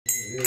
Hare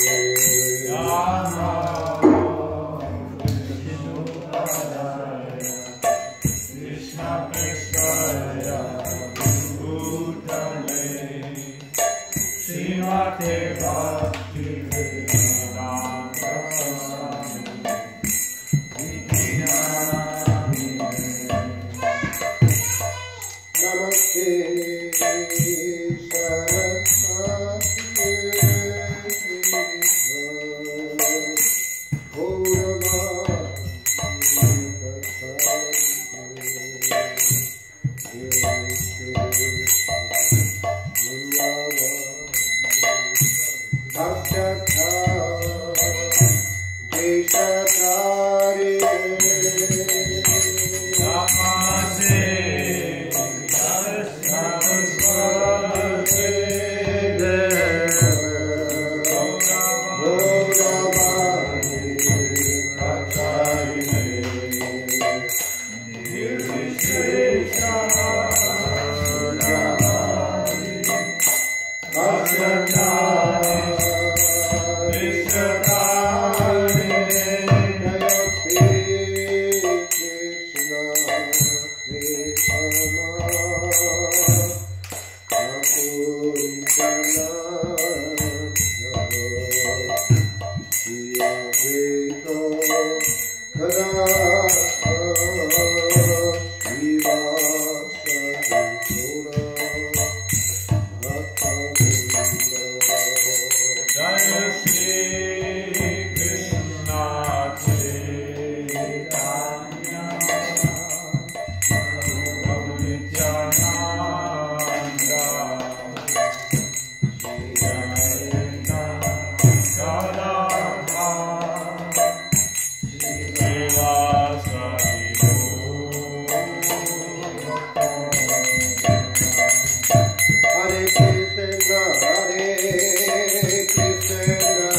Krishna,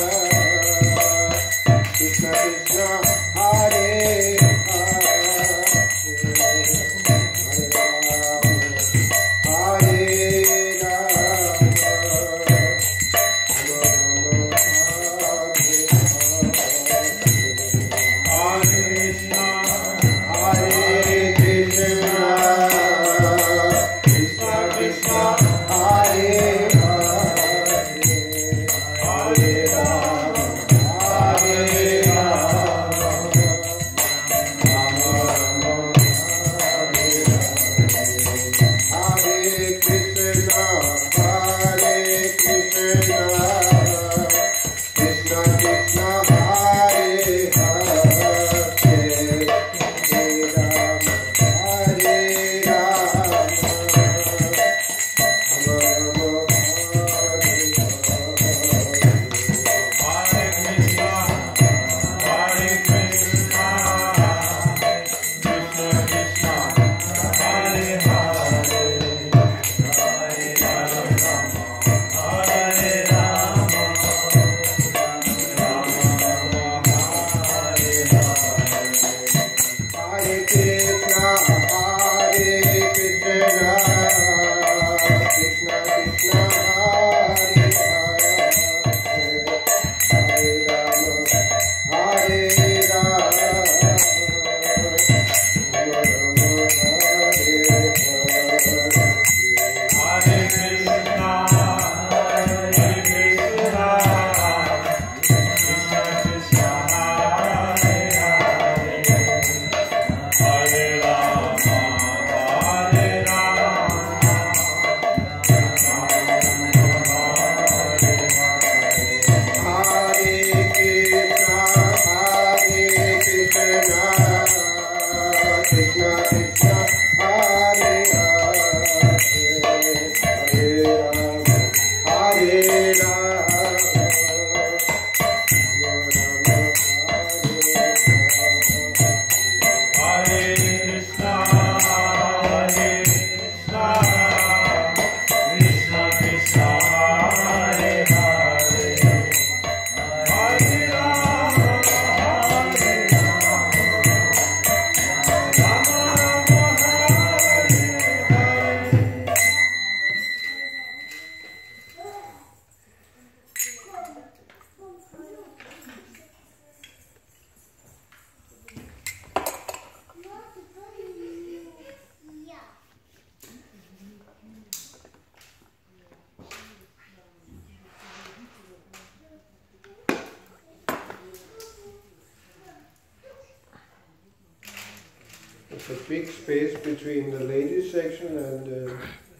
There's a big space between the ladies section and the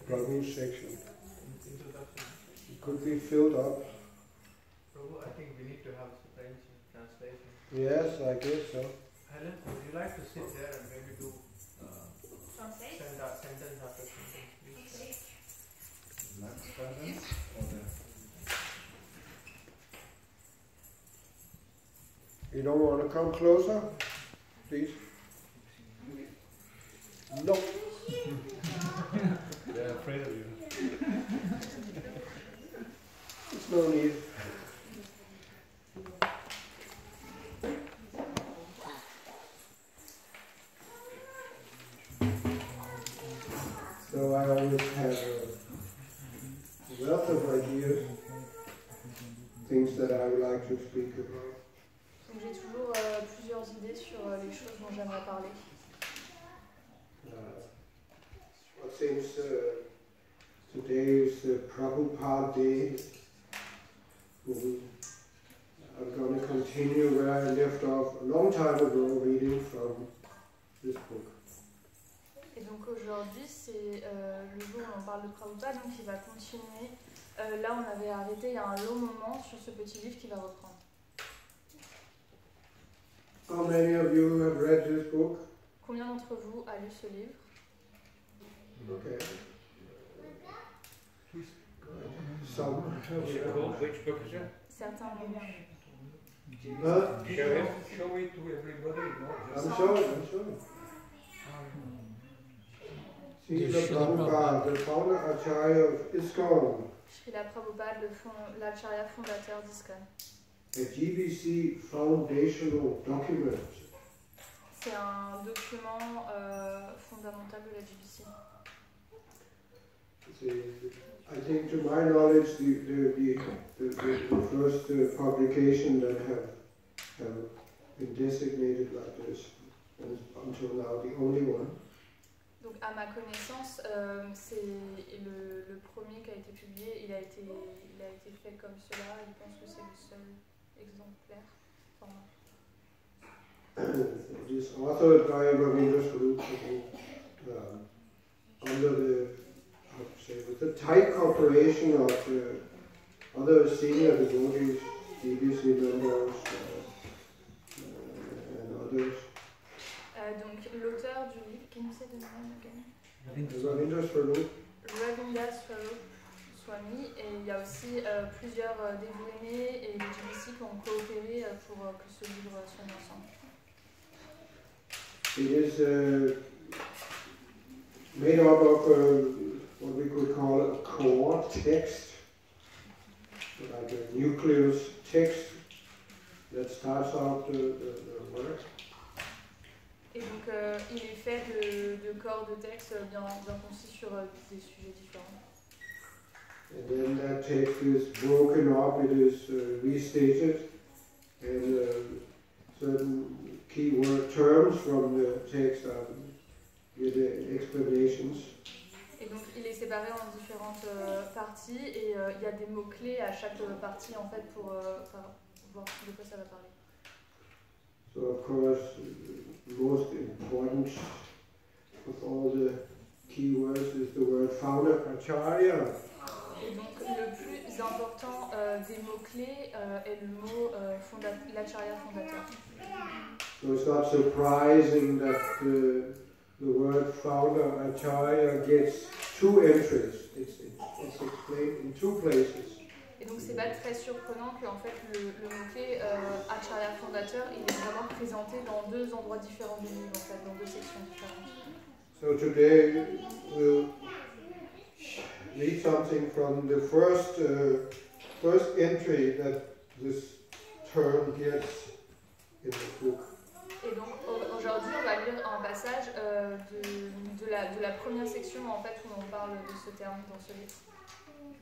Prabhu section. It could be filled up. Prabhu, I think we need to have French translation. Yes, I guess so. Helen, would you like to sit there and maybe do sentence after sentence, please? You don't want to come closer, please? No. They're afraid of you. There's no need. So I always have a wealth of ideas, things that I would like to speak about. Donc j'ai toujours plusieurs idées sur les choses dont j'aimerais parler. Since today is Prabhupada Day, I'm going to continue where I left off a long time ago, reading from this book. Et donc aujourd'hui, c'est le jour où on parle de Prabhupada, donc il va continuer. Là, on avait arrêté il y a un long moment sur ce petit livre qui va reprendre. How many of you have read this book? Combien d'entre vous a lu ce livre? Okay. Some. Which book is it? Certains l'ont lu. Show it to everybody. I'm showing. Srila Prabhupada, the founder Acharya of ISKCON. Srila Prabhupada, l'Acharya fondateur d'ISKCON. A GBC foundational document. C'est un document fondamental de la GBC. I think, to my knowledge, the first publication that have been designated like this, and until now the only one. Donc à ma connaissance, c'est le premier qui a été publié. Il a été fait comme cela. Je pense que c'est le seul exemplaire. It is authored by Ravindra Swarup under with the tight cooperation of other senior devotees, BBC members and others. Donc l'auteur du livre, can you say the name again? Ravindra Swarup. Ravindra Swarup Swami, et il y a aussi plusieurs dévoués et les GBC qui ont coopéré pour que ce livre soit mis ensemble. It is made up of what we could call a core text, like a nucleus text that starts out the work. Et donc il est fait de corps de texte bien concis sur des sujets différents. And then that text is broken up, it is restated, and certain keyword terms from the text are given explanations. Et donc il est séparé en différentes parties et il y a des mots-clés à chaque partie en fait pour voir de quoi ça va parler. So of course, the most important of all the keywords is the word founder, Acharya. Et donc le plus important des mots-clés est le mot l'Acharya fondateur. So it's not surprising that the word founder, Acharya, gets two entries. It's explained in two places. Et donc c'est pas très surprenant qu'en fait le mot-clé Acharya fondateur, il est vraiment présenté dans deux endroits différents du livre, en fait, dans deux sections différentes. So today we'll read something from the first entry that this term gets in the book. Et donc aujourd'hui on va lire un passage de la première section en fait où on parle de ce terme dans ce livre.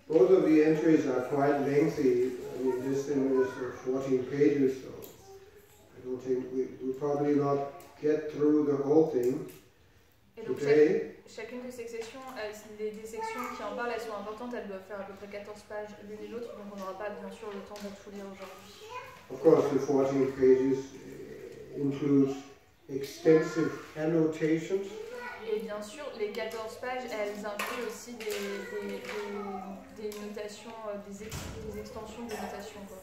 Both of the entries are quite lengthy. I mean, this thing is 14 pages, so I don't think we'll probably not get through the whole thing today. Chacune de ces sections, des sections qui en parlent, elles sont importantes, elles doivent faire à peu près 14 pages l'une et l'autre, donc on n'aura pas bien sûr le temps de tout lire aujourd'hui. Of course, the 14 pages includes extensive annotations. Et bien sûr, les 14 pages, elles incluent aussi des notations, des extensions de notation, quoi.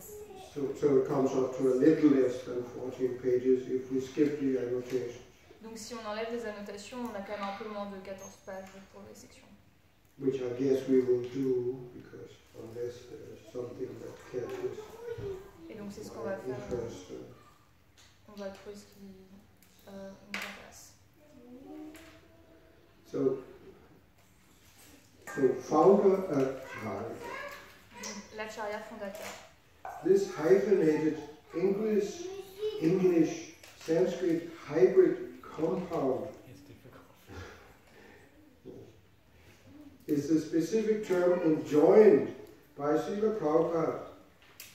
So it comes up to a little less than 14 pages if we skip the annotation. Donc si on enlève les annotations, on a quand même un peu moins de 14 pages pour les sections. Which I guess we will do, because unless there's something that catches Et donc c'est ce qu'on va faire. interest. On va trouver ce qui nous intéresse. So founder L'Acharya fondateur. this hyphenated English Sanskrit hybrid compound It's difficult. is the specific term enjoined by Srila Prabhupada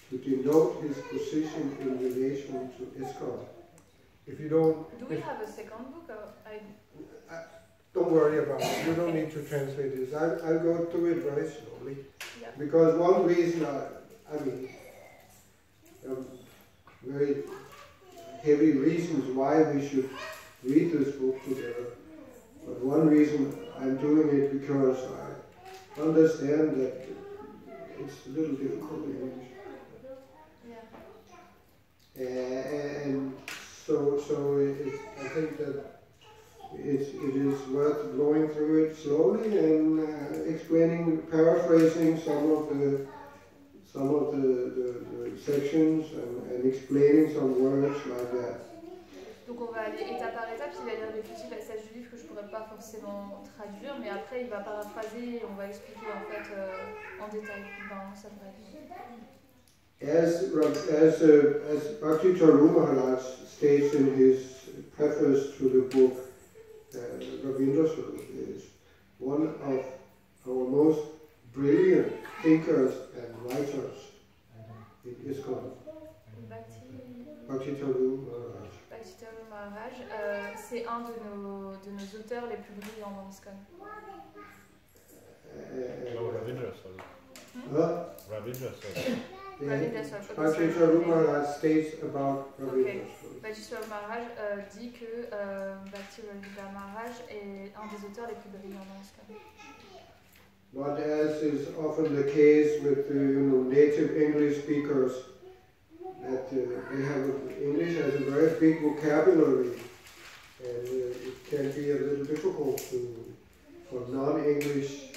to denote his position in relation to ISKCON. If you don't, Do we have a second book? don't worry about it. You don't need to translate this. I'll go through it very slowly. Yeah. Because one reason, very heavy reasons why we should read this book together. But one reason I'm doing it because I understand that it's a little difficult in English. Yeah. And so I think that it is worth going through it slowly and explaining, paraphrasing some of the sections and explaining some words like that. Donc on va aller étape par étape, il va lire des petits passages du livre que je ne pourrais pas forcément traduire, mais après il va paraphraser et on va expliquer en fait en détail. Ben, ça devrait être. As Bhakti Charu Maharaj states in his preface to the book, Ravindra Swarup is one of our most brilliant thinkers and writers in ISKCON. Bhakti Charu Maharaj. Bhakti Charu Maharaj, c'est un de nos auteurs les plus brillants dans ISKCON. Ravindra Swarup. Ravindra Swarup. Bhakti Charu Maharaj states about Ravindra Swarup. Bhakti Charu Maharaj dit que Bhakti Ravindra Maharaj est un des auteurs les plus brillants dans ISKCON. But as is often the case with native English speakers, that they have English has a very big vocabulary, and it can be a little difficult for non-English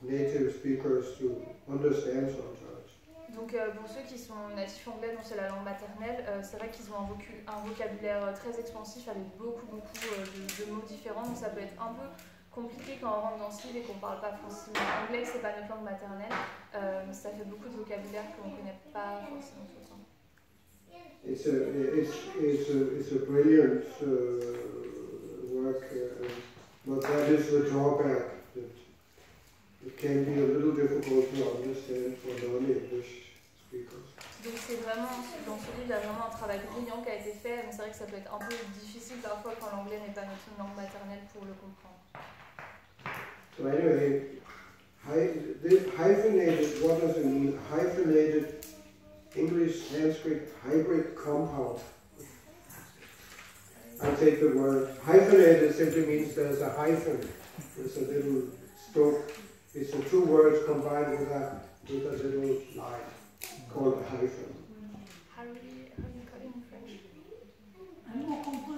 native speakers to understand sometimes. Donc pour ceux qui sont natifs anglais dont c'est la langue maternelle, c'est vrai qu'ils ont un vocabulaire très expansif avec beaucoup de mots différents, donc ça peut être un peu compliqué quand on rentre dans ce livre et qu'on ne parle pas forcément anglais, c'est pas notre langue maternelle, ça fait beaucoup de vocabulaire qu'on ne connaît pas forcément tout le temps. It's a brilliant work, but that is the drawback, that it can be a little difficult to understand for non-English speakers. Donc c'est vraiment, dans ce livre, il y a vraiment un travail brillant qui a été fait, mais c'est vrai que ça peut être un peu difficile parfois quand l'anglais n'est pas notre langue maternelle pour le comprendre. So anyway, this hyphenated, what does it mean? Hyphenated English Sanskrit hybrid compound. I take the word hyphenated simply means there's a hyphen. There's a little stroke. It's the two words combined with a little line called a hyphen. How do you call it in French?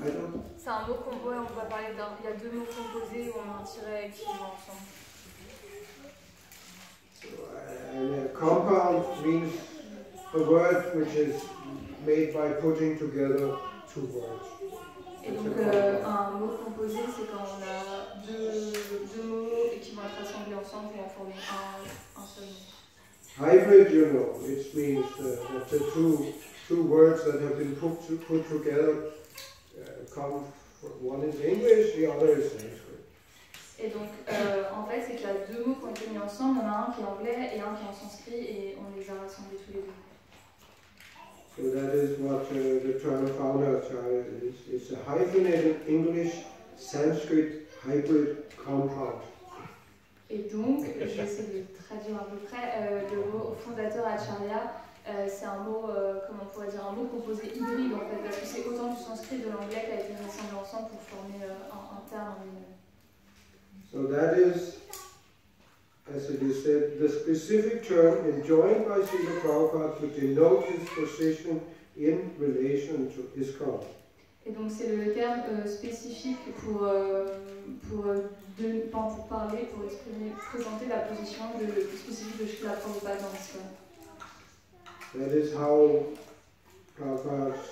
I don't. C'est un mot composé, on va parler d'un. Il y a deux mots composés où on a un tiret qui vont ensemble. And a compound means a word which is made by putting together two words. Et donc un mot composé, c'est quand on a deux mots et qui vont être assemblés ensemble pour en former un seul mot. Hybrid, it means that the two words that have been put together come. One is English, the other is Sanskrit. Et donc, en fait, c'est qu'il y a deux mots qui ont été mis ensemble, il y en a un qui est anglais et un qui est en sanskrit, et on les a rassemblés tous les deux. So that is what the term founder Acharya is. It's a hyphenated English Sanskrit hybrid compound. Et donc, je vais essayer de traduire à peu près, le mot fondateur Acharya, c'est un mot, comment on pourrait dire, un mot composé hybride en fait, parce que c'est autant du sanskrit de l'anglais qui a été rassemblé ensemble pour former un terme en lui-même. So that is, as it is said, the specific term enjoined by Srila Prabhupada to denote his position in relation to ISKCON. Et donc c'est le terme spécifique pour parler, pour exprimer, présenter la position spécifique de Srila Prabhupada dans l'ISKCON. That is how Prabhupada's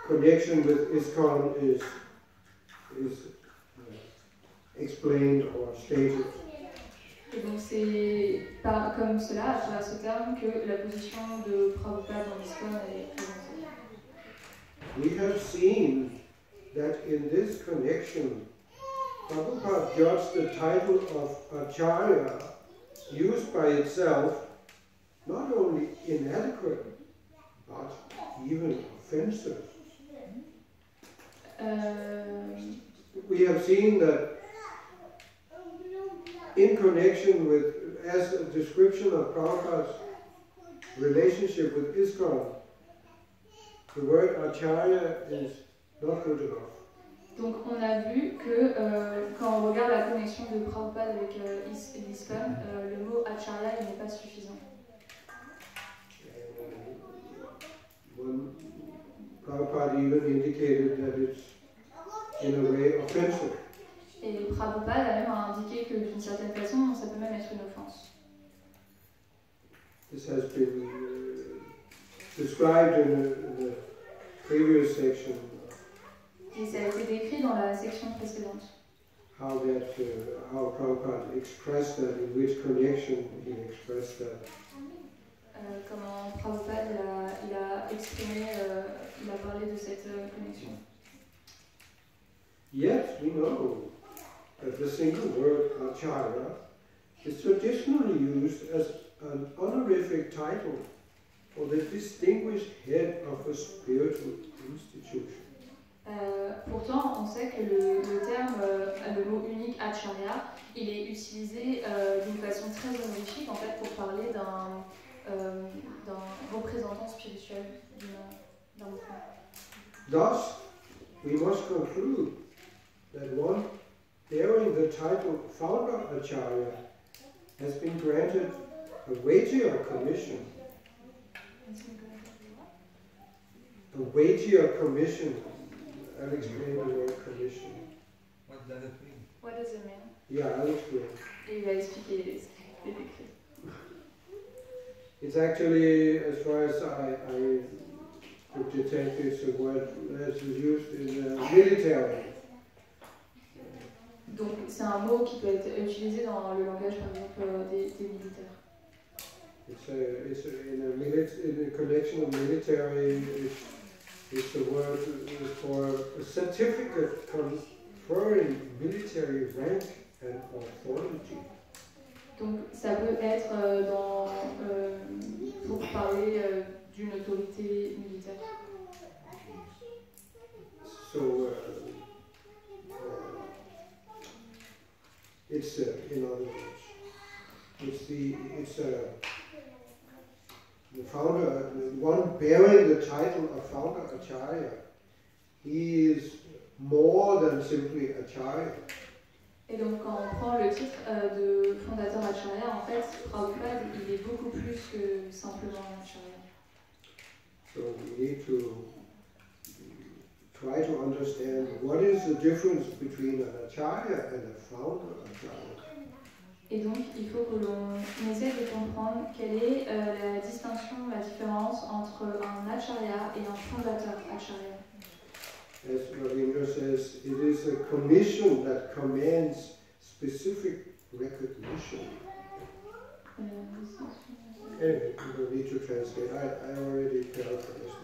connection with ISKCON is explained or stated. Et donc c'est comme cela, à travers ce terme, que la position de Prabhupada dans l'ISKCON est présentée. We have seen that in this connection, Prabhupada judged the title of Acharya used by itself not only inadequate, but even offensive. We have seen that in connection with, as a description of Prabhupada's relationship with ISKCON, the word Acharya is not good enough. Donc on a vu que quand on regarde la connexion de Prabhupada avec l'ISKCON, le mot Acharya n'est pas suffisant. When Prabhupada even indicated that it's in a way offensive. Et Prabhupada a même indiqué que d'une certaine façon, ça peut même être une offense. This has been described in the previous section. Et ça a été décrit dans la section précédente. How Prabhupada expressed that, in which connection he expressed that. Comment Prabhupada il a exprimé, il a parlé de cette connexion. Yet we know that the single word Acharya is traditionally used as an honorific title for the distinguished head of a spiritual institution. Pourtant, on sait que le terme, le mot unique Acharya, il est utilisé d'une façon très honorifique en fait pour parler d'un représentant spirituel d'un mouvement. Thus, we must conclude that one bearing the title Founder Acharya has been granted a weightier commission. A weightier commission. I'll explain the word commission. What does it mean? What does it mean? Yeah, I'll explain. Et il va expliquer les écrits. It's actually, as far as I could detect, it's a word that's used in the military. Donc c'est un mot qui peut être utilisé dans le langage par exemple des militaires. In a connection of military, it's a word for a certificate conferring military rank and authority. Donc ça peut être pour parler d'une autorité militaire. So it's in other words, it's the founder, the one bearing the title of Founder Acharya. He is more than simply Acharya. Et donc quand on prend le titre de fondateur Acharya, en fait, Prabhupada, il est beaucoup plus que simplement un Acharya. So we need to try to understand what is the difference between an Acharya and a founder Acharya. Et donc il faut que l'on essaie de comprendre quelle est la distinction, la différence entre un Acharya et un fondateur Acharya. As Ravindra says, it is a commission that commands specific recognition. Anyway, we don't need to translate. I already paraphrased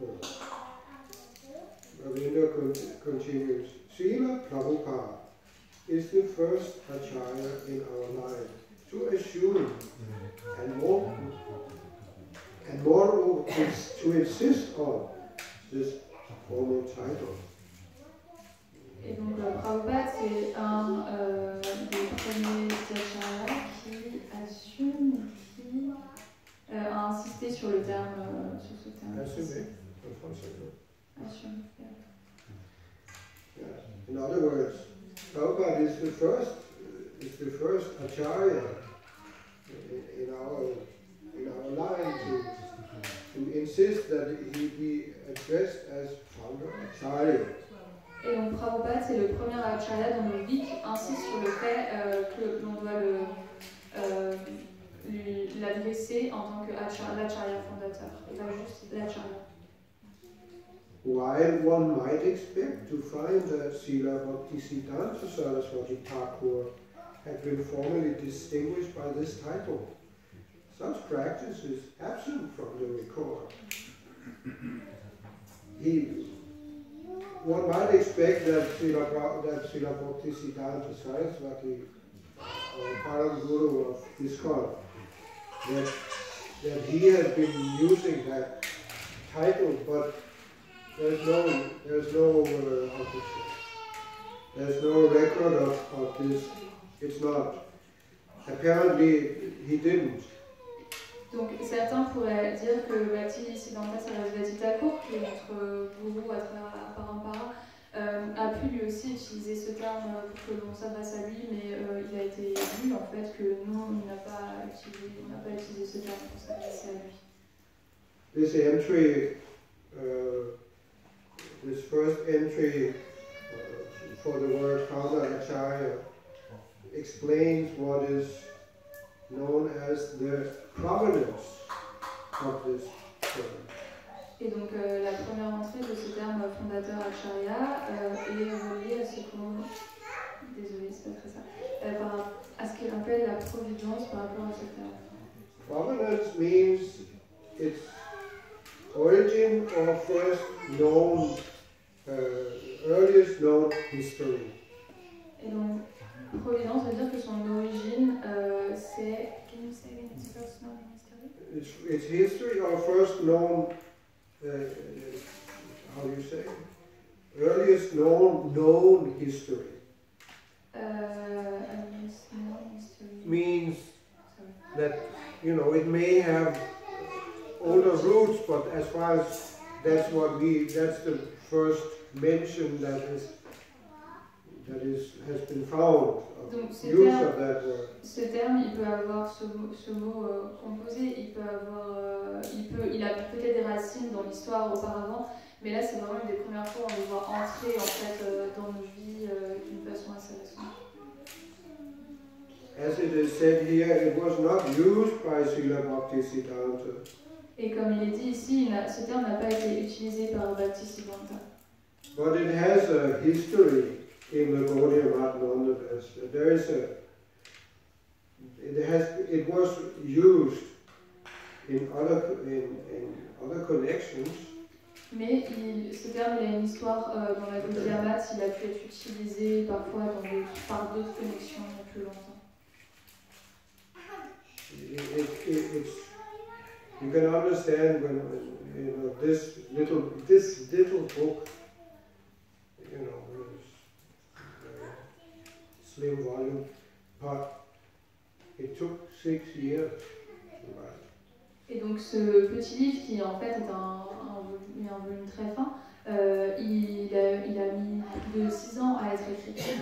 it. Ravindra continues. Srila Prabhupada is the first Acharya in our life to assume and moreover to insist on this formal title. Et donc Prabhupada c'est un des premiers Acharya terme. Assumé, en français. Assumé, yeah. Yeah. In other words, Prabhupada is the first Acharya in our line to insist that he be addressed as founder Acharya. Et donc Prabhupada, c'est le premier Acharya dans nos vies qui insiste sur le fait que l'on doit l'adresser en tant que l'Acharya fondateur, et pas juste l'Acharya. While one might expect to find that Srila Bhaktisiddhanta Saraswati Thakur had been formally distinguished by this title, such practice is absent from the record. One might expect that Srila Bhaktisiddhanta Saraswati, Param Guru of ISKCON, that he has been using that title, but there's no record of this. It's not. Apparently, he didn't. Donc certains pourraient dire que Bhaktisiddhanta Saraswati Thakur, qui est notre gourou à travers Parampara, a pu lui aussi utiliser ce terme pour que l'on s'adresse à lui, mais il a été dit en fait que non, il n'a pas utilisé ce terme pour s'adresser à lui. This entry, this first entry for the word Founder Acharya explains what is known as the provenance of this term. Et donc la première entrée de ce terme fondateur Acharya est reliée à ce qu'on... Désolée, c'est pas très ça. À ce qu'il appelle la providence par rapport à ce terme. Provenance means its origin or first known, earliest known history. Et donc, providence veut dire que son origine, c'est... Can you say its first known history? Its history or first known, how do you say? Earliest known history. Earliest known history. Means that, you know, it may have older roots, but as far as that's the first mention that has been found. Donc, Use of that word. Ce terme, il peut avoir ce mot composé, il a peut-être des racines dans l'histoire auparavant, mais là c'est vraiment une des premières fois où on le voit entrer en fait dans nos vies d'une façon assez récente. As it is said here, it was not used by Srila Bhaktisiddhanta. Et comme il est dit ici, ce terme n'a pas été utilisé par Bhaktisiddhanta. But it has a history in the Gaudiya Math nonetheless. It was used in other connections. Mais ce terme il a une histoire dans la Gaudiya Math, il a pu être utilisé parfois par d'autres connexions il y a plus longtemps. You can understand when you know this little book, you know, slim volume, but it took 6 years to write. Et donc ce petit livre qui en fait est un volume très fin, il a mis plus de 6 ans à être écrit.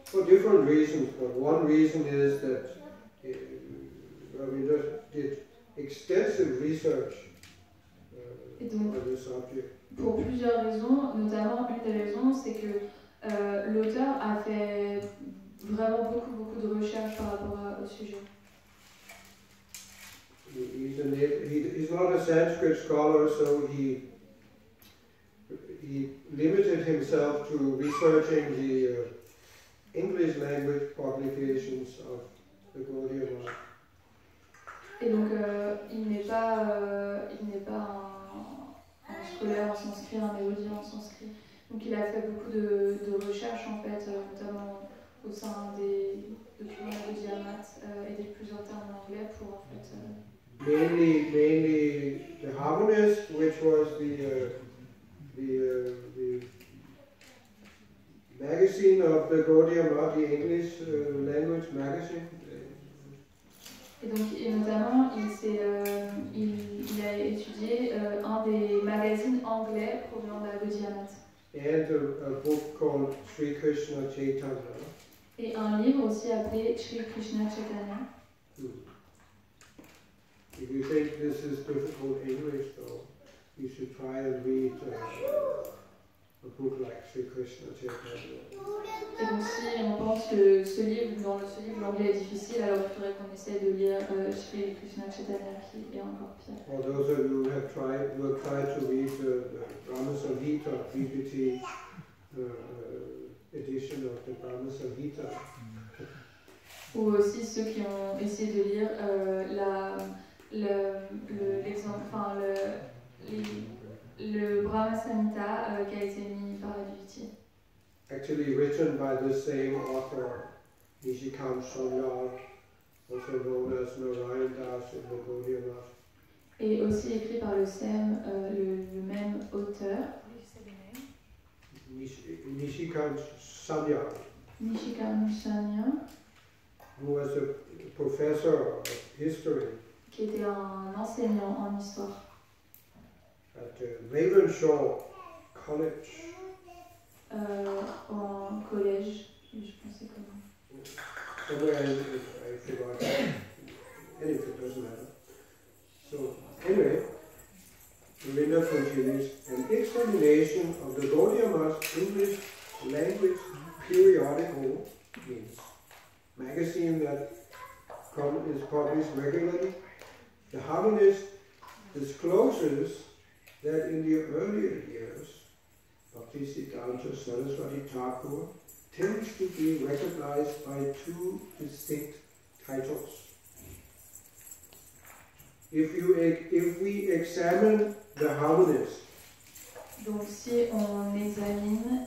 For different reasons, but one reason is that we just did extensive research on the subject. Pour plusieurs raisons, notamment une des raisons, c'est que l'auteur a fait vraiment beaucoup de recherches par rapport au sujet. He's not a Sanskrit scholar, so he limited himself to researching the English language publications of the Gaudiya Math. Et donc il n'est pas un scolaire en sanskrit, un érudit en sanskrit. Donc il a fait beaucoup de recherches en fait, notamment au sein des documents de Gaudiya Math et des plusieurs termes en anglais pour en fait. Mainly the Harmonist, which was the magazine of the Gaudiya Math, the English language magazine. Et donc, et notamment, il anglais provenant de la Gaudiya Math. and a book called Sri Krishna Chaitanya. Et un livre aussi appelé Sri Krishna Chaitanya. If you think this is difficult English, though, you should try and read a book like Sri Krishna Chaitanya. Et donc si on pense que ce livre l'anglais est difficile, alors il faudrait qu'on essaie de lire Sri Krishna Chaitanya qui est encore pire. For those of you who have tried, will try to read the Brahma Samhita, BBT edition of the Brahma Samhita. Ou aussi ceux qui ont essayé de lire le Brahma Samhita qui a été mis par la BBT. Actually written by the same author, Nishikant Sonyal, also known as Narayan Das in the Gaudiya Math. Et aussi écrit par le même auteur. Nishikant Sonyal, Nishikant Sonyal, who was a professor of history qui était un enseignant en histoire at Ravenshaw College. En collège, je pensais comment. Somewhere I forgot. Anyway, it doesn't matter. So, anyway, Ravindra continues, an examination of the Gaudiya Math English language periodical, means magazine that is published regularly. The harmonist discloses that in the earlier years, Bhaktisiddhanta Saraswati Thakur tends to be recognized by two distinct titles. If we examine the harmonist, donc si on examine,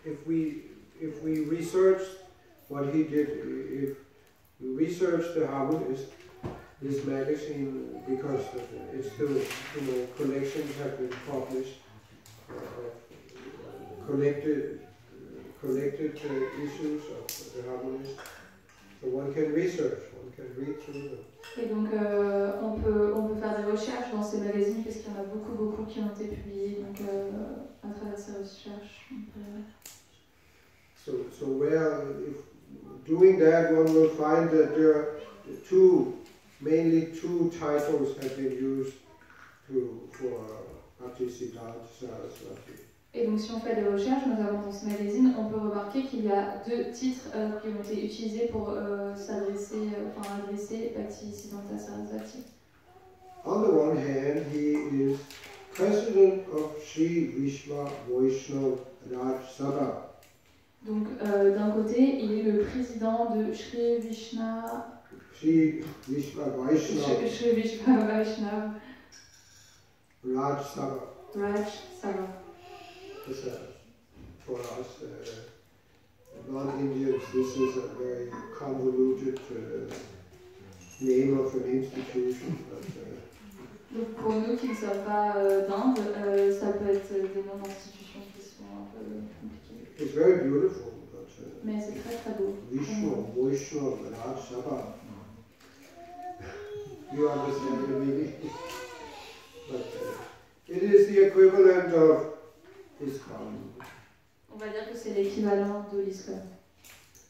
if we research what he did, if we research the harmonist, this magazine, because it's still, collections have been published, collected issues of the harmonist. So one can research, one can read through them. Et donc on peut faire des recherches dans ces magazines parce qu'il y en a beaucoup qui ont été publiés. Donc à travers ces recherches, on peut... So where, if doing that, one will find that there are mainly two titles have been used for Bhaktisiddhanta Saraswati. Et donc si on fait des recherches, notamment dans ce magazine, on peut remarquer qu'il y a deux titres qui ont été utilisés pour adresser Bhaktisiddhanta Saraswati. On the one hand, he is president of Sri Vishva Vaishnava Raj Sabha. Donc d'un côté, il est le président de Sri Vishva Vaishnava Raj Sabha. For us non-Indians, this is a very convoluted name of an institution. Donc pour nous qui ne sommes pas d'Inde, ça peut être des noms d'institutions qui sont un peu compliqués. It's very beautiful, but mais c'est très beau. Vaishnava Raj Sabha. You understand the meaning? But it is the equivalent of ISKCON. On va dire que c'est l'équivalent de l'ISKCON.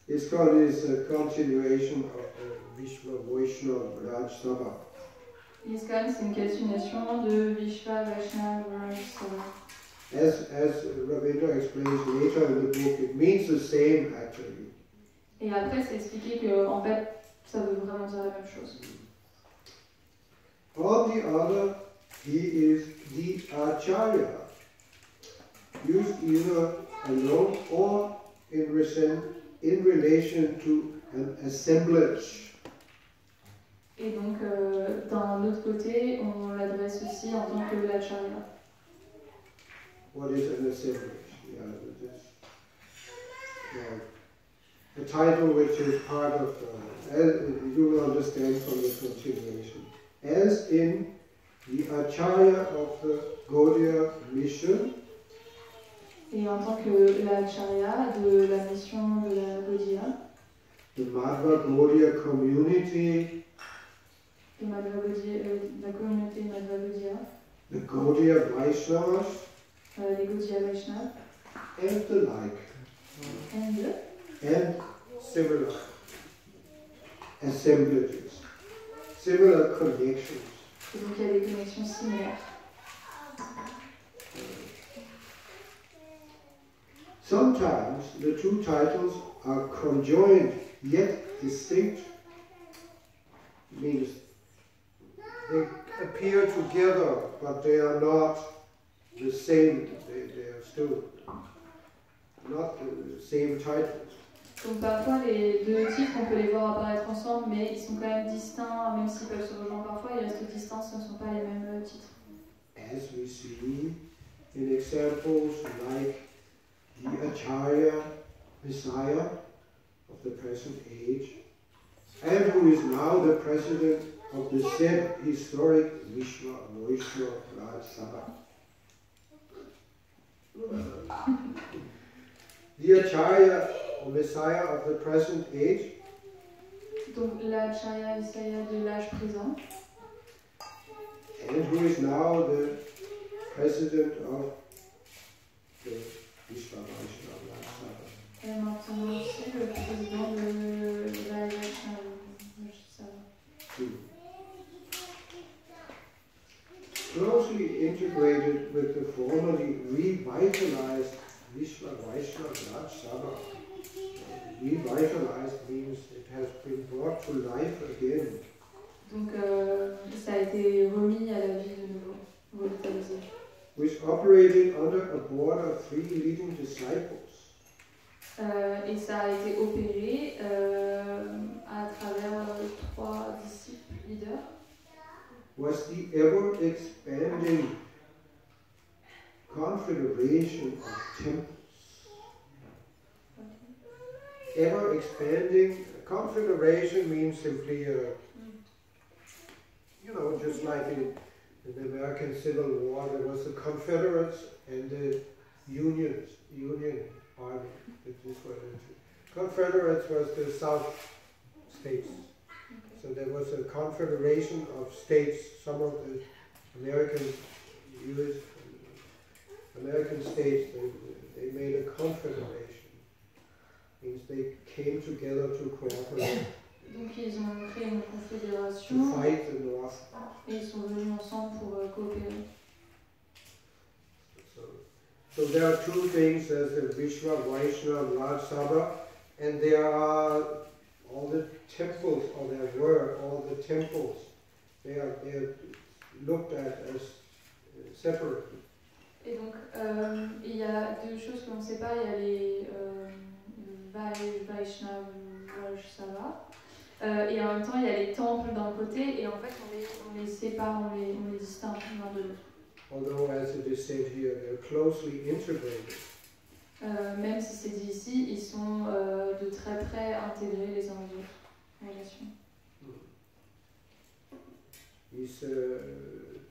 ISKCON is a continuation of the Vishva Vaishnava Raj Sabha. ISKCON, c'est une continuation de Vishva Vaishnava Raj Sabha. As Ravindra explains later in the book, it means the same actually. Et après, c'est expliqué que en fait, ça veut vraiment dire la même chose. On the other, he is the Acharya, used either alone or in relation to an assemblage. Et donc, d'un autre côté, on l'adresse aussi en tant que l'Acharya. What is an assemblage? A title which is part of, you will understand from the continuation. As in the Acharya of the Gaudiya mission. Et en tant que l'Acharya de la mission de la Gaudiya. The Madhva Gaudiya community. La communauté Madhva Gaudiya. the Gaudiya Vaishnavas, les Gaudiya Vaishnavas, and the like, and similar assemblages, similar connections. Et donc il y a des connexions similaires. Sometimes the two titles are conjoined yet distinct. Means they appear together, but they are not the same. They are still not the same titles. Donc parfois les deux titres, on peut les voir apparaître ensemble, mais ils sont quand même distincts, même s'ils peuvent se rejoindre parfois, ils restent distincts, ce ne sont pas les mêmes titres. As we see in examples like the Acharya Messiah of the present age, and who is now the president of the said historic Vishwa Vaishnava Raj Sabha. The Acharya or Messiah of the present age, donc l'Acharya Messiah de l'âge présent, and who is now the president of the Vishwa Vaishnava Raj Sabha. et maintenant aussi le président de l'âge Vaishnava. Closely integrated with the formerly revitalized Vishwa Vaishnava Raj Sabha. Revitalized means it has been brought to life again. Donc ça a été remis à la vie de nouveau, revitalisé. Which operated under a board of 3 leading disciples. Et ça a été opéré à travers 3 disciples leaders. Was the ever-expanding confederation of temples. Ever-expanding confederation means simply, just like in the American Civil War, there was the Confederates and the Union Army. This was Confederates was the South states. So there was a confederation of states. Some of the American states, they made a confederation. Means they came together to cooperate. Donc ils ont créé une confédération. To fight the North. Et ils sont venus ensemble pour coopérer. So there are 2 things. There's the Vishwa Vaishnava Raj Sabha, and there are all the temples, or there were all the temples. They are looked at as separate. Et donc il y a 2 choses que l'on ne sait pas. Il y a les Vaishnava Raj Sabha. Et en même temps, il y a les temples d'un côté, et en fait, on les sépare, on les distingue l'un de l'autre. Although, as it is said here, they're closely integrated. Même si c'est dit ici, ils sont de très près intégrés les uns aux autres en relation. These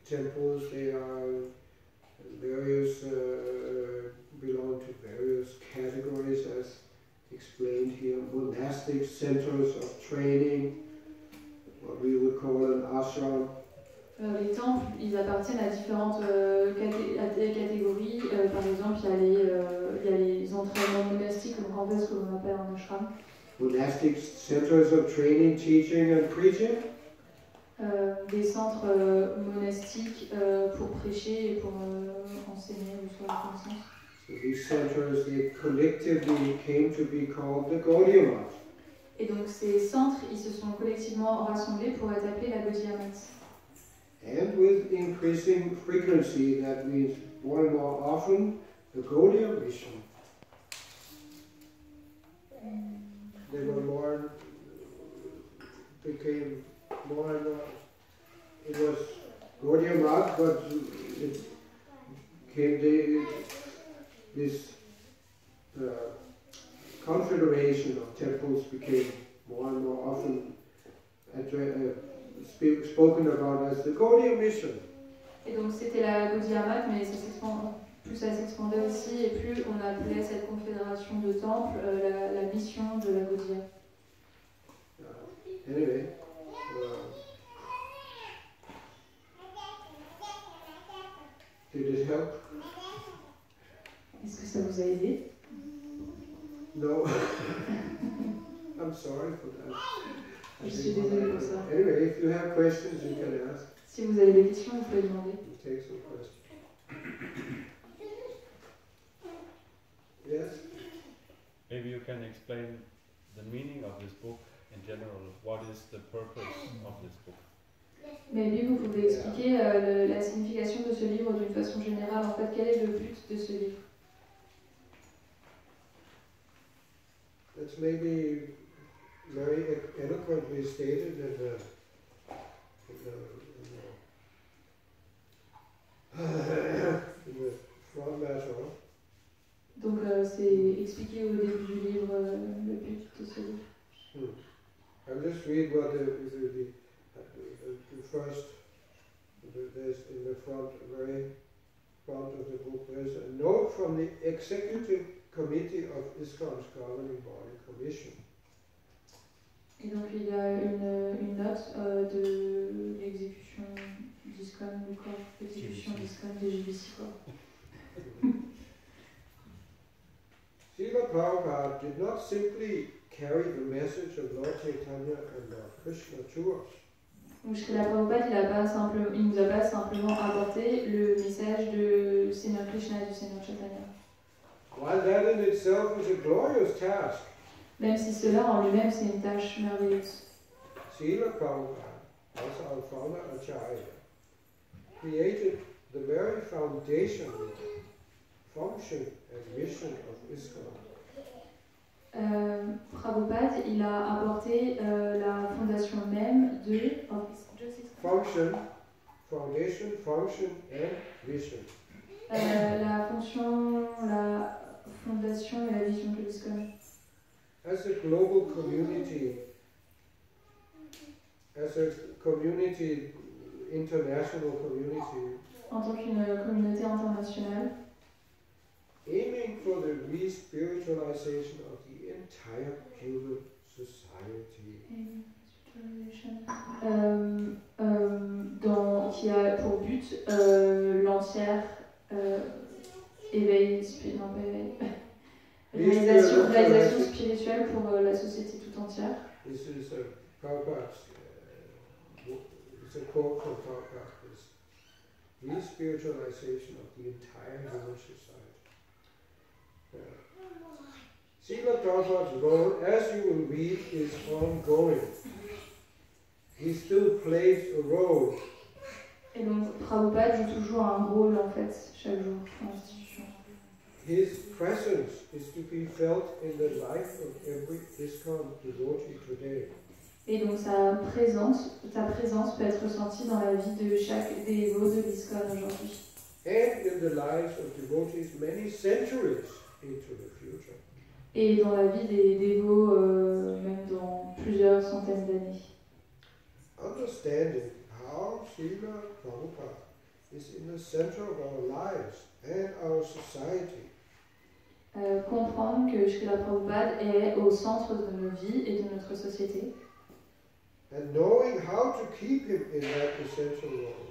temples, they are various, belong to various categories as explained here. Monastic centers of training, what we would call an ashram. Les temples, ils appartiennent à différentes catégories. Par exemple, il y a les entraînements monastiques, donc en fait ce que l'on appelle un ashram. Monastic centers of training, teaching and preaching. Des centres monastiques pour prêcher et pour enseigner le soir de connaissance. So these centers, they collectively came to be called the Gaudiya Math. Et donc ces centres, ils se sont collectivement rassemblés pour être appelés la Gaudiya Math. And with increasing frequency, that means more and more often, the Gaudiya mission. They were became more and more. It was Gaudiya Math, but it came this confederation of temples became more and more often spoken about as the Gaudiya mission. Et donc c'était la Gaudiya Math, mais plus ça s'expandait aussi, et plus on appelait cette confédération de temples la mission de la Gaudiya. Anyway, Did it help? Est-ce que ça vous a aidé? No. I'm sorry for that. Je suis désolée pour ça. Anyway, if you have questions, you can ask. Si vous avez des questions, vous pouvez demander. We'll take some questions. Yes? Maybe you can explain the meaning of this book in general. What is the purpose of this book? Maybe vous pouvez expliquer la signification de ce livre d'une façon générale. En fait, quel est le but de ce livre? That's maybe very eloquently stated in the front matter. Donc c'est expliqué au début du livre le but de ce livre. I'll just read what the first, there's in the front, very front of the book, there's a note from the Executive Committee of ISKCON's Governing Body Commission. Et donc il y a une note de l'exécution d'ISKCON du corps, l'exécution d'ISKCON des GBC corps. Srila Prabhupada did not simply carry the message of Lord Chaitanya and Lord Krishna to us. Donc Srila Prabhupada, il nous a pas simplement apporté le message de Seigneur Krishna et du Seigneur Chaitanya. While that in itself is a glorious task, même si cela en lui-même c'est une tâche merveilleuse. Srila Prabhupada, as our founder Acharya, created the very foundation, function and mission of ISKCON. Prabhupada, il a apporté la fondation même de function, foundation, function and vision. La fonction, la fondation et la vision de l'ISKCON. As a global community, international community, en tant qu'une communauté internationale, aiming for the re-spiritualization of the entire human society. Qui a pour but l'entière réalisation spirituelle pour la société tout entière. This is Prabhupada's, it's a quote from Prabhupada, re-spiritualization of the entire human society. Srila Prabhupada's role, as you will read, is ongoing. He still plays a role. Et donc Prabhupada joue toujours un rôle en fait chaque jour dans l'institution. His presence is to be felt in the life of every ISKCON devotee today. Et donc sa présence peut être ressentie dans la vie de chaque dévot de l'ISKCON aujourd'hui. And in the lives of devotees many centuries into the future. Et dans la vie des dévots même dans plusieurs centaines d'années. Understanding how Srila Prabhupada is in the center of our lives and our society. Comprendre que Srila Prabhupada est au centre de nos vies et de notre société. And knowing how to keep him in that essential role.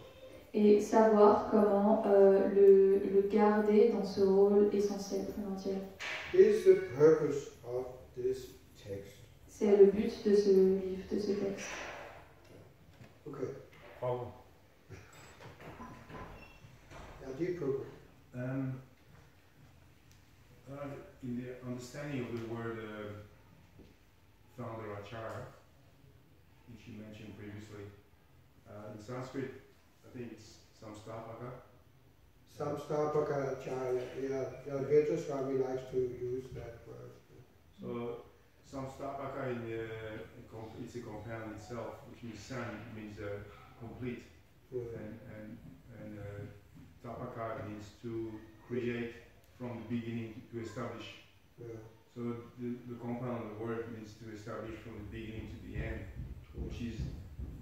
Et savoir comment le garder dans ce rôle essentiel, primordial. Is the purpose of this text. C'est le but de ce livre, de ce texte. Okay. Prabhu. Prabhu. In the understanding of the word founder Acharya, which you mentioned previously, in Sanskrit, I think it's Samstapaka. Samstapaka Acharya, yeah. Vedraswami likes to use that word. So, Samstapaka it's a compound itself, which means sam means complete, and tapaka means to create from the beginning to establish. Yeah. So the compound of the word means to establish from the beginning to the end, which is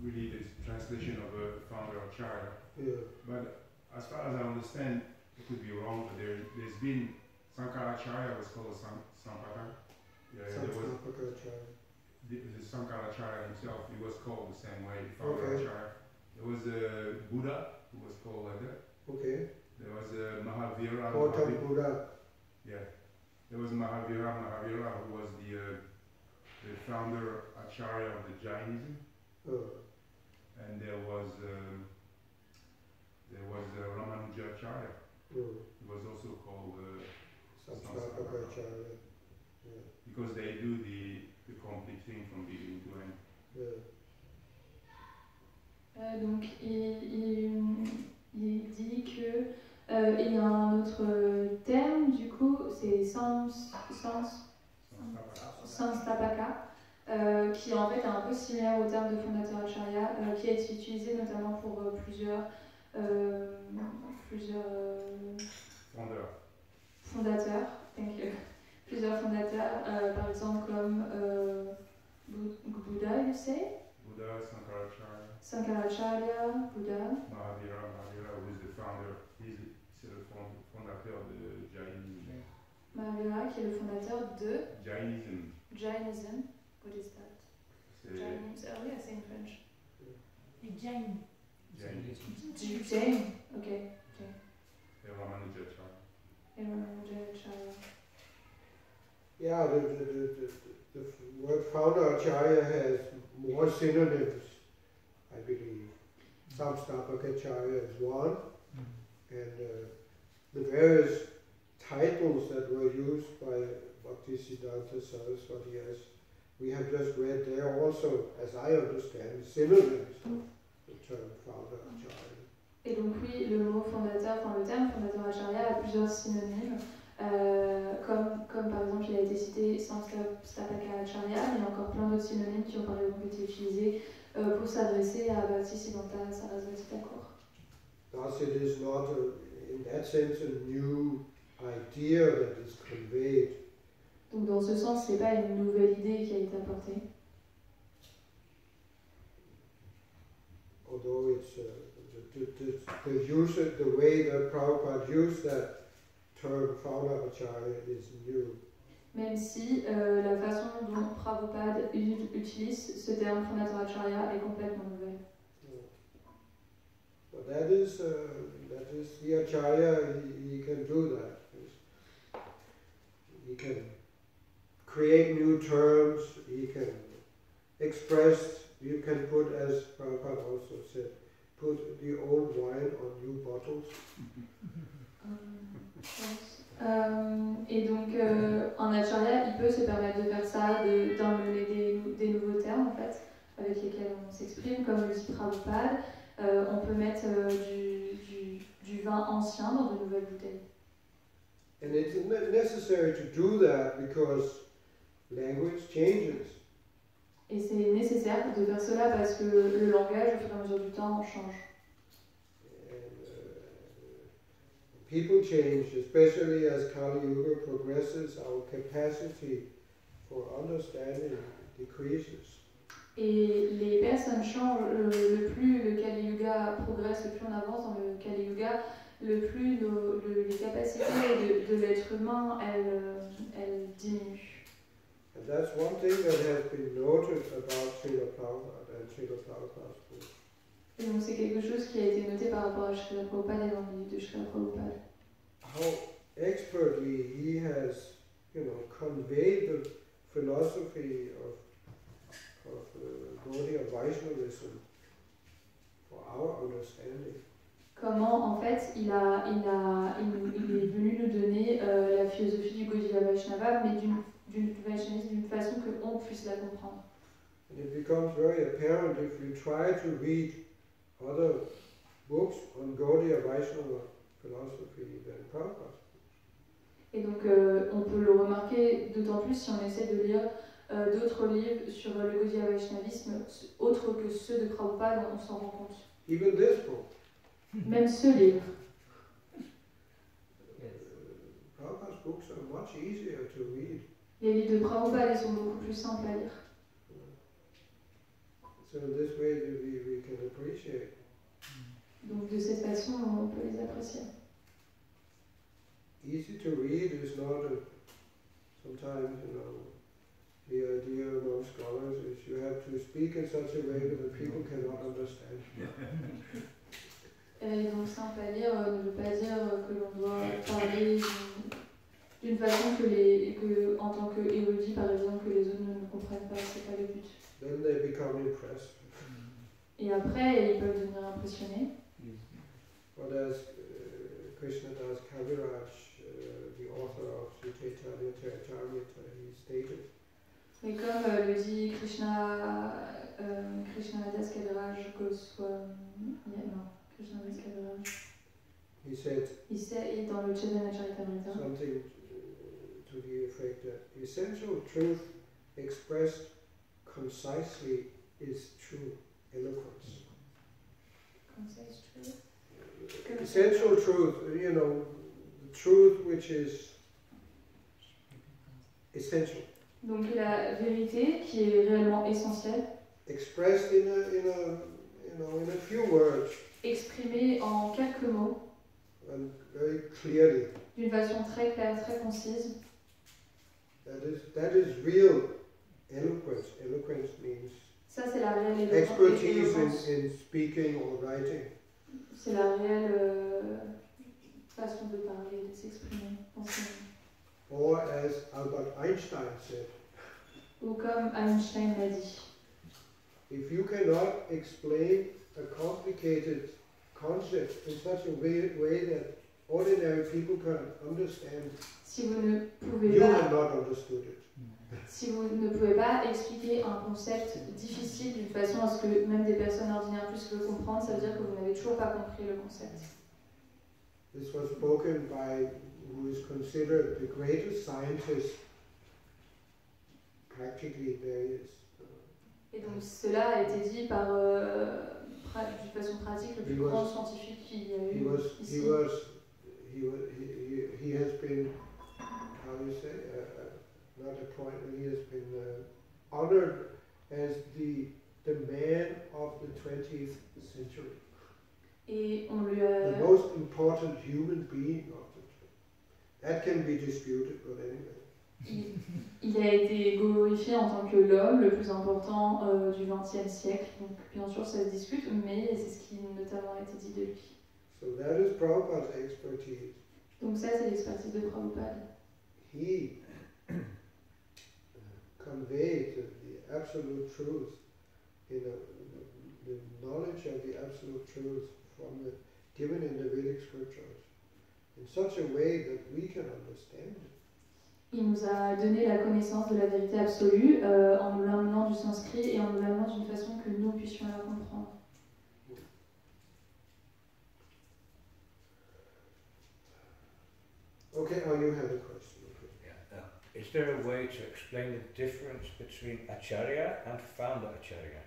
really the translation of a founder Acharya. Yeah. But as far as I understand, it could be wrong, but there's been Sankaracharya was called Sampaka. The Sankaracharya himself, he was called the same way, founder Acharya. There was a Buddha who was called like that. Okay. There was Mahavira. Gautam Buddha. Yeah, there was Mahavira, who was the founder, Acharya of the Jainism, and there was Ramanuja Acharya. He was also called Samstapaka Acharya. Because they do the complete thing from beginning to end. Donc il dit que il y a un autre terme, du coup, c'est Samstapaka, qui en fait est un peu similaire au terme de fondateur Acharya, qui a été utilisé notamment pour plusieurs fondateurs, plusieurs fondateurs, par exemple comme Buddha, you say? Buddha, Sankaracharya, Buddha. Mahavira, who is the founder, c'est le fondateur de Jainism. Mahavira, qui est le fondateur de Jainism. What is that? Jainism. Oh yes, in French. Jain. Jain. Okay. Et Ramanuja Acharya. Yeah, the word founder Acharya has more synonyms, I believe. Samstapaka Acharya is one, and the various titles that were used by Bhaktisiddhanta Saraswati, as we have just read, they are also, as I understand, synonyms of the term founder Acharya. Et donc oui, le mot fondateur, le terme fondateur Acharya a plusieurs synonymes, comme par exemple il a été cité Samstapaka Acharya, mais il y a encore plein d'autres synonymes qui ont par exemple été utilisés pour s'adresser à Bhaktisiddhanta Saraswati Thakur. Thus it is not, in that sense, a new idea that is conveyed. Donc dans ce sens, ce n'est pas une nouvelle idée qui a été apportée. Although it's the way that Prabhupada used that term founder Acharya is new. Même si la façon dont Prabhupada utilise ce terme fondateur Acharya est complètement nouvelle. But that is the Acharya, he can do that. He can create new terms, he can express, you can put, as Prabhupada also said, put the old wine on new bottles. Et donc, en Acharya, il peut se permettre de faire ça, d'emmener des nouveaux termes, en fait, avec lesquels on s'exprime, comme le dit Prabhupada. On peut mettre du vin ancien dans de nouvelles bouteilles. And it's necessary to do that because language changes. Et c'est nécessaire de faire cela parce que le langage, au fur et à mesure du temps, change. People change, especially as Kali Yuga progresses, our capacity for understanding decreases. Et les personnes changent, le plus le Kali Yuga progresse, le plus on avance dans le Kali Yuga, le plus les capacités de l'être humain, elles diminuent. And that's one thing that has been noted about Srila Prabhupada and Srila Prabhupada's book. Et donc c'est quelque chose qui a été noté par rapport à Srila Prabhupada et dans le livre de Srila Prabhupada. How expertly he has, conveyed the philosophy of Gaudiya Vaishnavism for our understanding. Comment en fait il est venu nous donner la philosophie du Gaudiya Vaishnava, mais d'une façon que on puisse la comprendre. And it becomes very apparent if you try to read other books on Gaudiya Vaishnava philosophy than Prabhupada. Et donc on peut le remarquer d'autant plus si on essaie de lire d'autres livres sur le Gaudiya Vaishnavisme autres que ceux de Prabhupada, on s'en rend compte. Even this book. Même ce livre. Prabhupada's books are much easier to read. Les livres de Prabhupada sont beaucoup plus simples à lire. So in this way we can appreciate. Donc de cette façon, on peut les apprécier. Easy to read is not sometimes, the idea among scholars is you have to speak in such a way that people cannot understand. Et donc simple à lire ne veut pas dire que l'on doit parler d'une façon que en tant qu'érudit, par exemple, que les autres ne comprennent pas, c'est pas le but. Then they become impressed. Et après, ils peuvent devenir impressionnés. But as Krishnadas Kaviraj, the author of Sri Chaitanya Charitamrita, he stated, Mais comme le dit Krishnadas Kaviraj Goswami, Krishnadas Kaviraj, he said et dans le Chaitanya Charitamrita, something to the effect that essential truth expressed concisely is true eloquence. concise truth. Essential truth, you know, the truth which is essential. Donc la vérité qui est réellement essentielle, Expressed in a few words exprimée en quelques mots, and very clearly. d'une façon très claire, très concise. That is real eloquence. Eloquence means Ça, c'est la réelle expertise éloquence. in speaking or writing. C'est la réelle façon de parler, de s'exprimer, d'enseigner. Or as Albert Einstein said, Ou comme Einstein l'a dit, if you cannot explain a complicated concept in such a way that ordinary people can understand, si vous ne pouvez you pas, have not understood it. si vous ne pouvez pas expliquer un concept difficile d'une façon à ce que même des personnes ordinaires puissent le comprendre, ça veut dire que vous n'avez toujours pas compris le concept. This was spoken by who is considered the greatest scientist practically there is. Et donc cela a été dit par, d'une façon pratique, le plus grand scientifique qu'il y a eu ici. He has been, how do you say, not appointed, he has been honored as the man of the 20th century. Et on lui The most important human being of the That can be disputed, but anyway. Il a été glorifié en tant que l'homme le plus important du XXe siècle. Donc bien sûr ça se discute, mais c'est ce qui notamment a été dit de lui. So that is Prabhupada's expertise. Donc ça c'est l'expertise de Prabhupada. He conveyed the absolute truth, the knowledge of the absolute truth given in the Vedic scriptures in such a way that we can understand it. Il nous a donné la connaissance de la vérité absolue en nous l'amenant du sanskrit et en nous l'amenant d'une façon que nous puissions la comprendre. Okay, oh, you have a question. Okay. Yeah. Is there a way to explain the difference between Acharya and founder Acharya?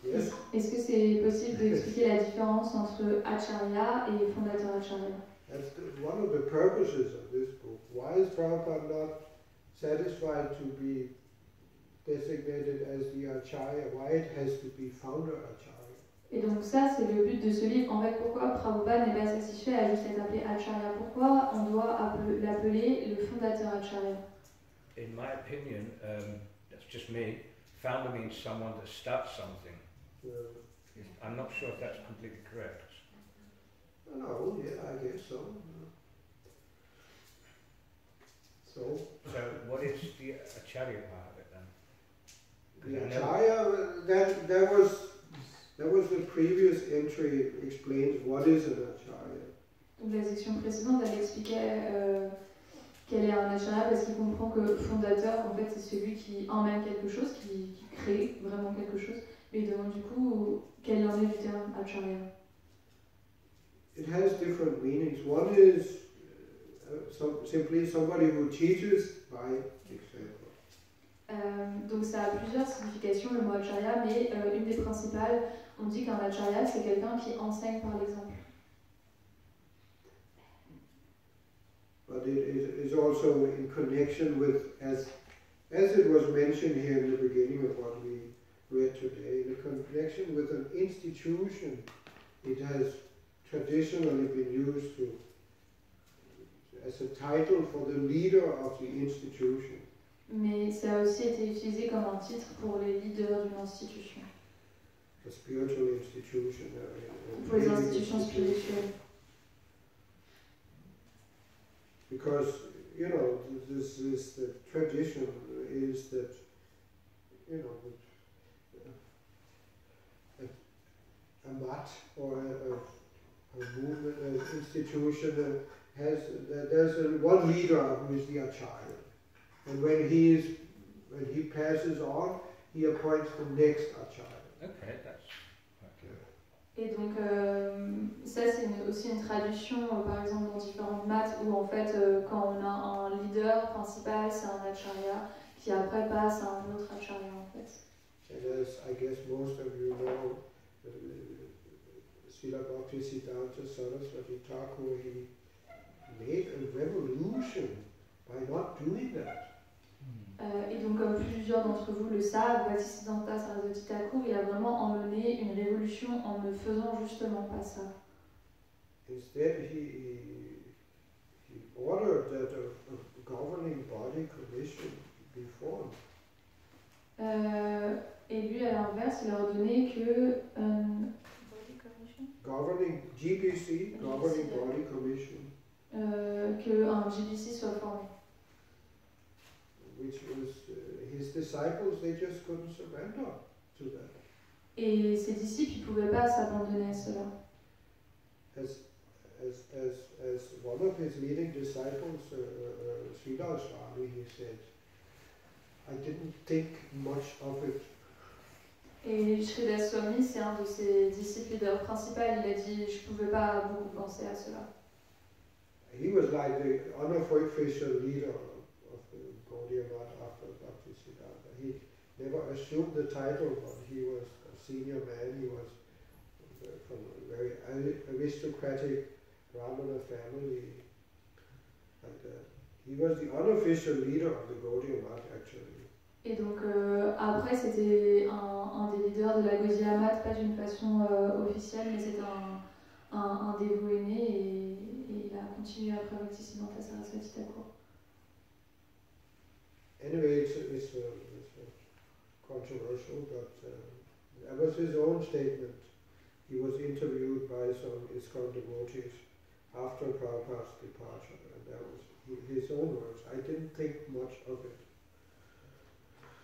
Yes. Est-ce que c'est possible d'expliquer la différence entre Acharya et fondateur Acharya? That's one of the purposes of this book. Why is Prabhupada not satisfied to be designated as the Acharya? Why it has to be founder Acharya? Et donc ça, c'est le but de ce livre. En fait, pourquoi Prabhupada n'est pas satisfait à juste être appelé Acharya? Pourquoi on doit l'appeler le fondateur Acharya? In my opinion, that's just me, founder means someone that starts something. I'm not sure if that's completely correct. No, yeah, I guess so. So what is the Acharya part of it then? the Acharya, that was the previous entry explains what is an Acharya. Donc la section précédente, elle expliquait quel est un Acharya parce qu'il comprend que fondateur, en fait, c'est celui qui emmène quelque chose, qui crée vraiment quelque chose. Mais il demande du coup quel en est du terme Acharya. It has different meanings. One is simply somebody who teaches by example. Donc ça a plusieurs significations le mot Acharya, mais une des principales, on dit qu'un Acharya c'est quelqu'un qui enseigne par l'exemple. But it is also in connection with, as it was mentioned here in the beginning of what we read today, in connection with an institution. It has traditionally been used as a title for the leader of the institution. Mais ça a aussi été utilisé comme un titre pour les leaders d'une institution. a spiritual institution. Pour les institutions spirituelles. Because, you know, this is the tradition is that, you know, a mat or a movement, an institution there's one leader who is the Acharya, and when he passes on, he appoints the next Acharya. Okay, that's okay. Et donc ça c'est aussi une traduction par exemple dans différentes maths où en fait quand on a un leader principal c'est un Acharya qui après passe à un autre Acharya en fait. And as I guess most of you know, Srila Bhaktisiddhanta Saraswati Thakur, he made a revolution by not doing that. Et donc comme plusieurs d'entre vous le savent, Bhaktisiddhanta Saraswati Thakur il a vraiment emmené une révolution en ne faisant justement pas ça. Instead he ordered that a governing body commission be formed. Et lui à l'inverse il a ordonné que Governing GBC, Governing Body Commission. Qu'un GBC soit formé. Which was his disciples, they just couldn't surrender to that. Et ses disciples, ils pouvaient pas s'abandonner à cela. As one of his leading disciples, Srila, he said, I didn't think much of it. Et Srila Swami, c'est un de ses disciples leaders principaux, il a dit, je pouvais pas beaucoup penser à cela. He was like the unofficial leader of the Gaudiya Math after Bhaktisiddhanta. He never assumed the title, but he was a senior man. He was from a very aristocratic Brahmana family. And he was the unofficial leader of the Gaudiya Math actually. Et donc après c'était un des leaders de la Gaudiya Math, pas d'une façon officielle, mais c'était un dévoué né et il a continué après Bhaktisiddhanta Saraswati Thakur. Anyway, it's controversial, but that was his own statement. He was interviewed by some ISKCON devotees after Prabhupada's departure, and that was his own words. I didn't think much of it.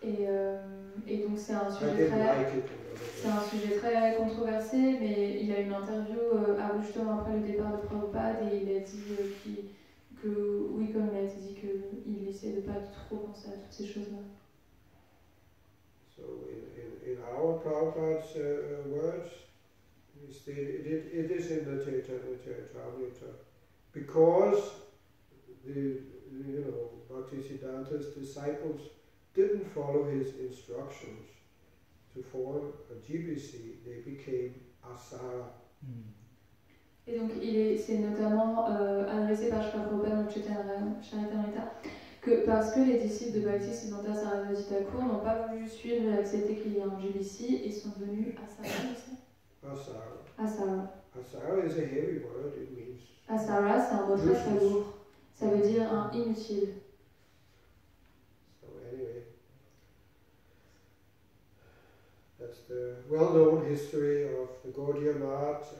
Et donc c'est un sujet très controversé, mais il a une interview justement après le départ de Prabhupada et il a dit que oui, comme il a dit qu'il essaie de pas trop penser à toutes ces choses-là. So in our Prabhupada's words, it is in the Charitamrita, because Bhaktisiddhanta's disciples didn't follow his instructions to form a GBC, they became Asara. Et donc c'est notamment adressé par Srila Prabhupada dans le Charitamrita que parce que les disciples de Bhaktisiddhanta Saraswati Thakur n'ont pas voulu suivre et accepter qu'il y ait un GBC et sont devenus Asara aussi. Asara. Asara is a heavy word, it means. Asara c'est un mot très très lourd, ça veut dire un inutile. Anyway, that's the well-known history of the Gaudiya Math,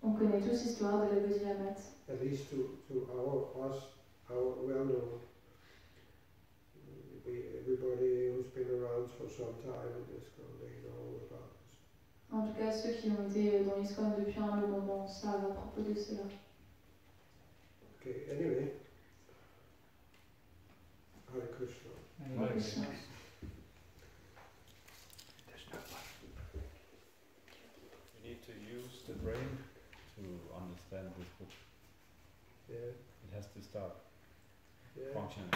on connaît tous l'histoire de la Gaudiya Math. At least to our well-known. Everybody who's been around for some time in ISKCON, they know about this. En tout cas, ceux qui ont été dans l'ISKCON depuis un long moment savent à propos de cela. Okay, anyway. Hare Krishna. Hare Krishna. We need to use the brain to understand this book. Yeah. It has to start functioning.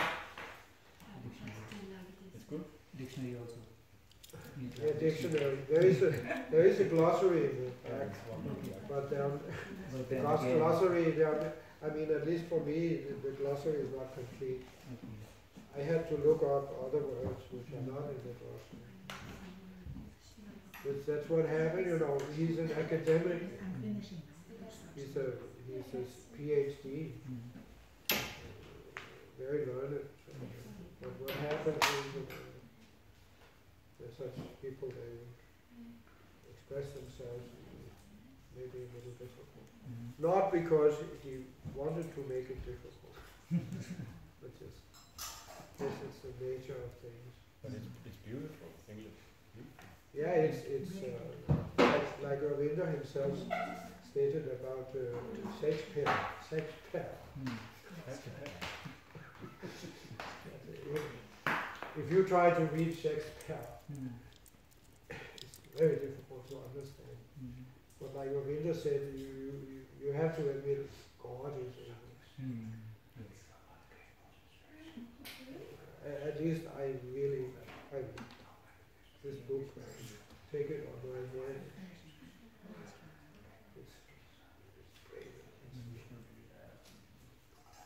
It's good? Dictionary also. Yeah, dictionary. There is a glossary in the back, but glossary. I mean, at least for me, the glossary is not complete. I had to look up other words which are not in the glossary. But that's what happened, you know. He's an academic. He's a PhD. Very learned. But what happened is such people, they express themselves maybe a little difficult. Not because he wanted to make it difficult, but just this is the nature of things. But it's beautiful. English. Yeah, it's like Ravinda himself stated about Shakespeare. If you try to read Shakespeare, it's very difficult to understand. But like Ravinda said, you have to admit God is English. At least I this book, take it on my hand. It's great.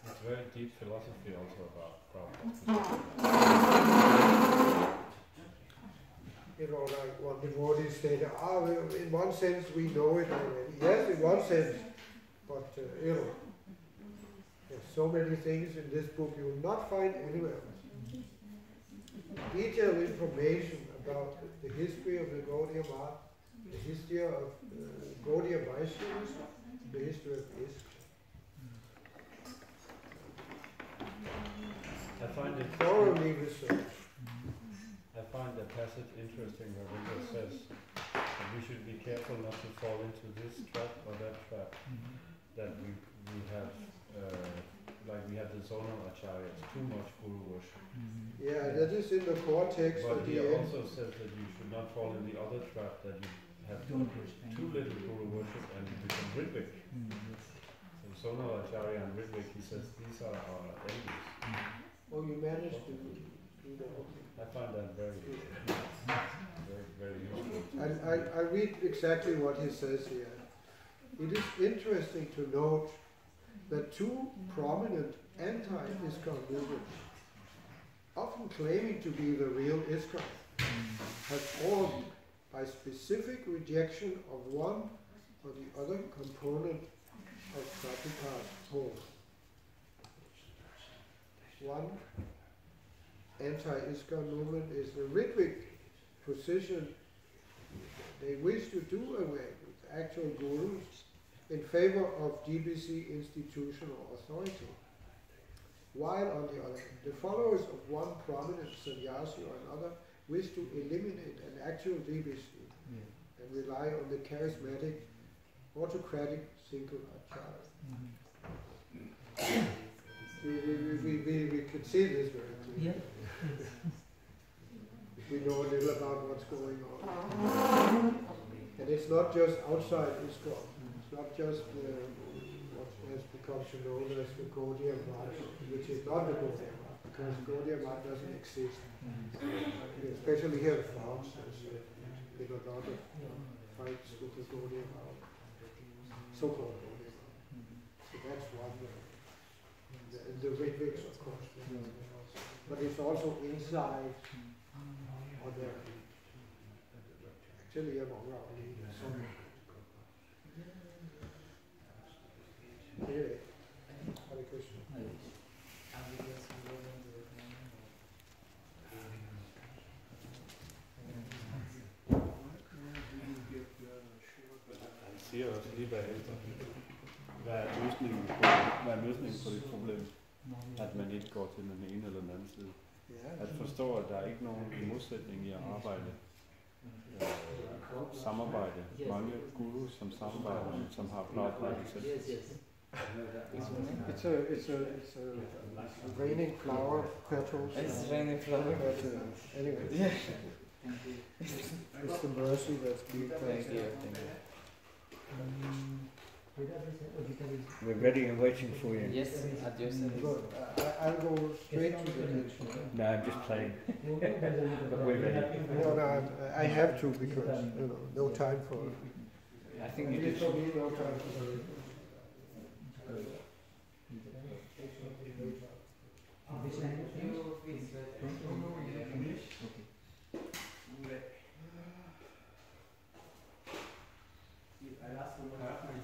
It's very deep philosophy also about Prabhupada. You know, like one devotee stated, in one sense we know it already. Yes, in one sense, but there's so many things in this book you will not find anywhere else. Detailed information about the history of the Gaudiya Math, the history of Gaudiya Vaishnavism, the history of ISKCON. I find it thoroughly researched. I find the passage interesting where Buddha says that we should be careful not to fall into this trap or that trap. That we have like we have the zonal Acharya, too much Guru worship. Yeah, that is in the core text. But he also says that you should not fall in the other trap, that you have too little Guru worship and you become Ritwik. So zonal Acharya and Ritwik, he says these are our enemies. Oh, you managed to do that. I find that very useful. I read exactly what he says here. It is interesting to note that two prominent anti-ISKCON movements, often claiming to be the real ISKCON, have formed by specific rejection of one or the other component of Prabhupada's whole. One anti-ISKCON movement is the Ritwik position. They wish to do away with actual gurus in favor of DBC institutional authority. While on the other hand, the followers of one prominent sannyasi or another wish to eliminate an actual DBC and rely on the charismatic, autocratic single Acharya. We could see this very clearly. We know a little about what's going on. And it's not just outside ISKCON. It's not just what has become known as the Gaudiya Math, which is not the Gaudiya Math, because Gaudiya Math doesn't exist. Especially here in France, there's been a lot of fights with the Gaudiya Math, so-called Gaudiya Math. So that's one way. The Ritwiks, of course. But it's also inside on the actually among our leaders. Anyway, Hare Krishna. Han siger også lige bagefter, hvad er løsningen på det problem, at man ikke går til den ene eller den anden side. At forstå, at der er ikke nogen modsætning i at arbejde, samarbejde. Mange gurus, som samarbejder, som har Prabhupada selv. It's a raining flower petals. It's raining flower. But anyway, it's the mercy that's being transmitted. We're ready and waiting for you. Yes, at your service. I'll go straight to the next one. No, I'm just playing. But we're ready. No, I have to because no time for. I think you did. For me, no time for. I